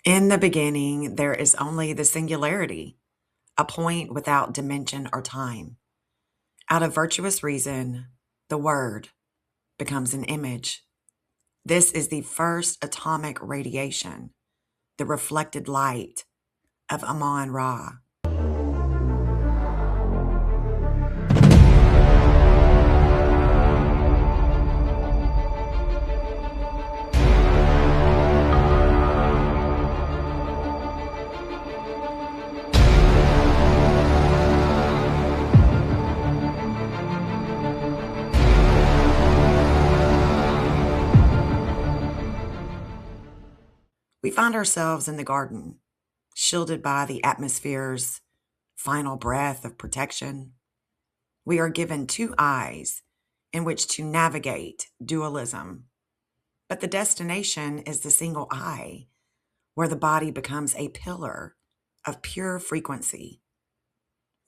In the beginning, there is only the singularity, a point without dimension or time. Out of virtuous reason, the word becomes an image. This is the first atomic radiation, the reflected light of Amon Ra. We find ourselves in the garden, shielded by the atmosphere's final breath of protection. We are given two eyes in which to navigate dualism, but the destination is the single eye, where the body becomes a pillar of pure frequency.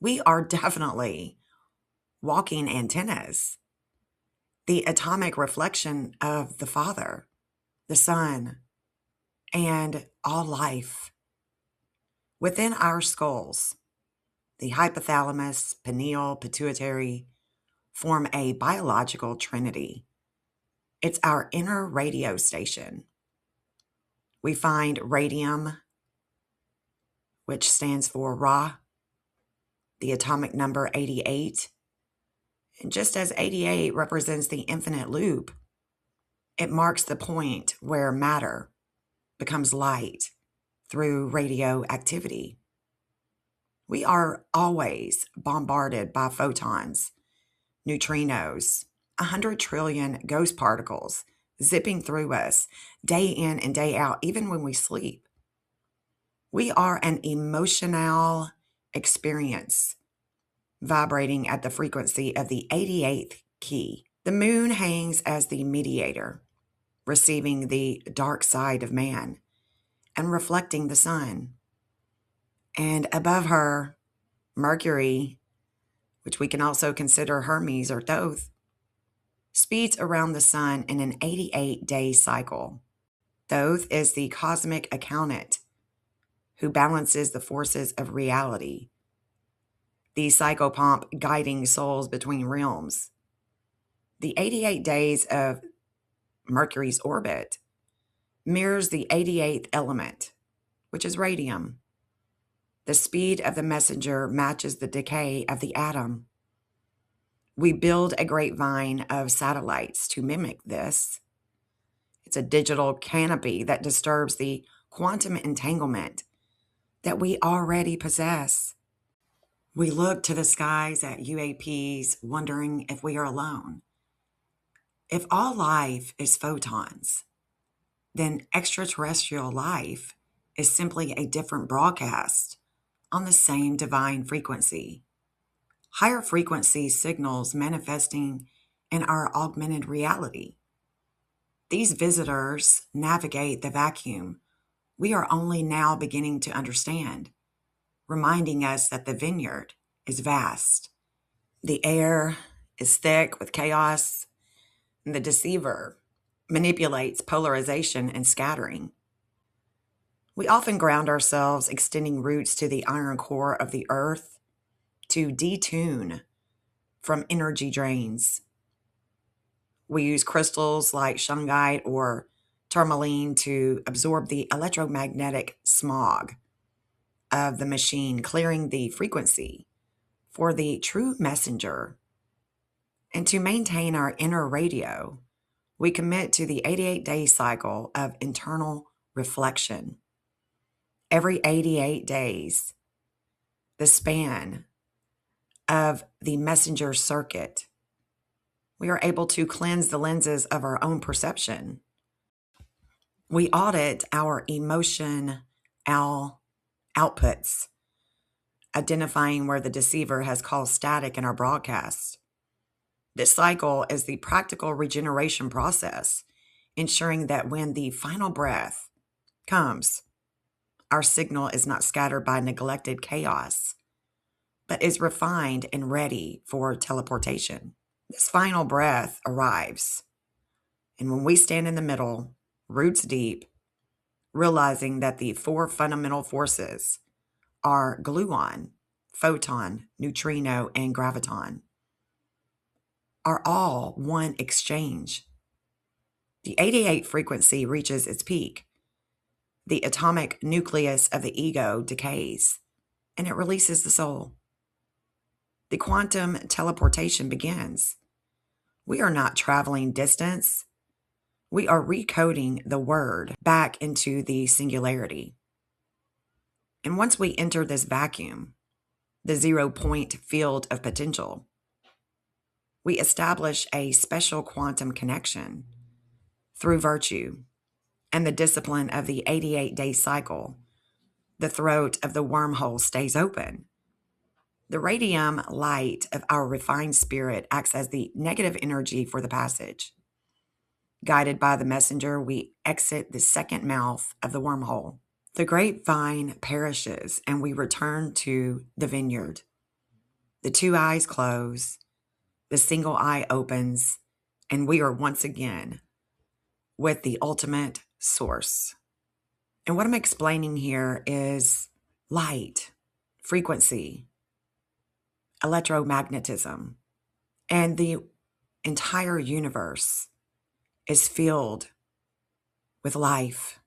We are definitely walking antennas, the atomic reflection of the Father, the Son, and all life. Within our skulls, the hypothalamus, pineal, pituitary form a biological trinity. It's our inner radio station. We find radium, which stands for Ra, the atomic number 88. And just as 88 represents the infinite loop, it marks the point where matter becomes light through radioactivity. We are always bombarded by photons, neutrinos, 100 trillion ghost particles zipping through us day in and day out, even when we sleep. We are an emotional experience vibrating at the frequency of the 88th key. The moon hangs as the mediator, receiving the dark side of man and reflecting the sun. And above her, Mercury, which we can also consider Hermes or Thoth, speeds around the sun in an 88-day cycle. Thoth is the cosmic accountant who balances the forces of reality, the psychopomp guiding souls between realms. The 88 days of Mercury's orbit mirrors the 88th element, which is radium. The speed of the messenger matches the decay of the atom. We build a grapevine of satellites to mimic this. It's a digital canopy that disturbs the quantum entanglement that we already possess. We look to the skies at UAPs, wondering if we are alone. If all life is photons, then extraterrestrial life is simply a different broadcast on the same divine frequency. Higher frequency signals manifesting in our augmented reality. These visitors navigate the vacuum we are only now beginning to understand, reminding us that the vineyard is vast. The air is thick with chaos, and the deceiver manipulates polarization and scattering. We often ground ourselves extending roots to the iron core of the earth to detune from energy drains. We use crystals like shungite or tourmaline to absorb the electromagnetic smog of the machine, clearing the frequency for the true messenger. And to maintain our inner radio, we commit to the 88-day cycle of internal reflection. Every 88 days, the span of the messenger circuit, we are able to cleanse the lenses of our own perception. We audit our emotional outputs, identifying where the deceiver has caused static in our broadcast. This cycle is the practical regeneration process, ensuring that when the final breath comes, our signal is not scattered by neglected chaos, but is refined and ready for teleportation. This final breath arrives, and when we stand in the middle, roots deep, realizing that the four fundamental forces are gluon, photon, neutrino, and graviton, are all one exchange. The 88 frequency reaches its peak. The atomic nucleus of the ego decays, and it releases the soul. The quantum teleportation begins. We are not traveling distance. We are recoding the word back into the singularity. And once we enter this vacuum, the 0-point field of potential, we establish a special quantum connection through virtue and the discipline of the 88-day cycle. The throat of the wormhole stays open. The radium light of our refined spirit acts as the negative energy for the passage. Guided by the messenger, we exit the second mouth of the wormhole. The grapevine perishes, and we return to the vineyard. The two eyes close, the single eye opens, and we are once again with the ultimate source. And what I'm explaining here is light, frequency, electromagnetism, and the entire universe is filled with life.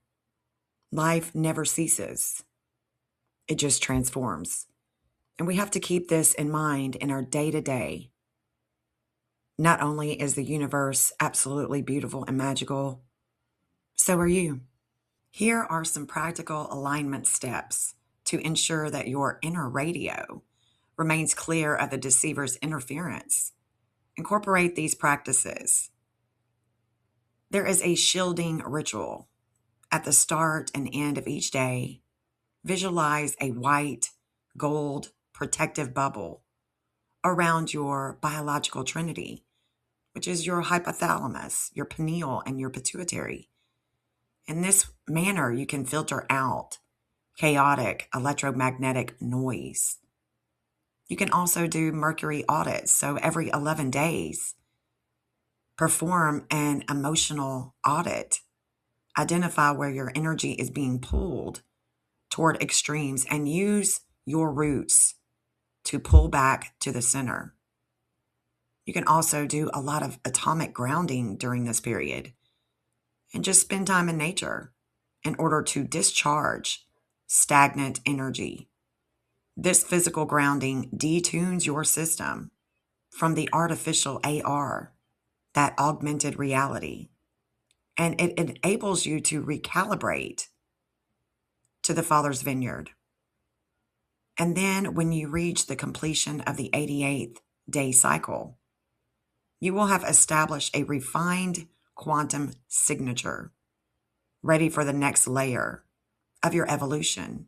Life never ceases. It just transforms. And we have to keep this in mind in our day-to-day. Not only is the universe absolutely beautiful and magical, so are you. Here are some practical alignment steps to ensure that your inner radio remains clear of the deceiver's interference. Incorporate these practices. There is a shielding ritual. At the start and end of each day, visualize a white, gold, protective bubble around your biological trinity, which is your hypothalamus, your pineal, and your pituitary. In this manner, you can filter out chaotic electromagnetic noise. You can also do Mercury audits. So every 11 days, perform an emotional audit. Identify where your energy is being pulled toward extremes and use your roots to pull back to the center. You can also do a lot of atomic grounding during this period and just spend time in nature in order to discharge stagnant energy. This physical grounding detunes your system from the artificial AR, that augmented reality, and it enables you to recalibrate to the Father's vineyard. And then when you reach the completion of the 88th day cycle, you will have established a refined quantum signature, ready for the next layer of your evolution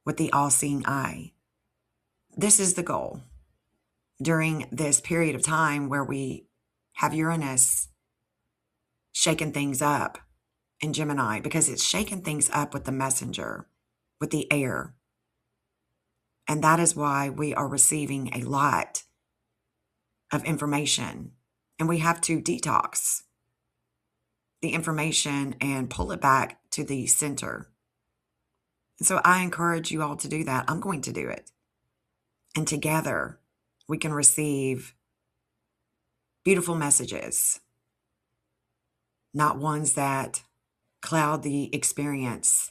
with the all-seeing eye. This is the goal. During this period of time where we have Uranus shaking things up in Gemini, because it's shaking things up with the messenger, with the air. And that is why we are receiving a lot of information, and we have to detox the information and pull it back to the center. And so I encourage you all to do that. I'm going to do it. And together we can receive beautiful messages, not ones that cloud the experience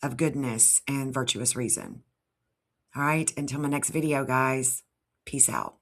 of goodness and virtuous reason. All right, until my next video, guys, peace out.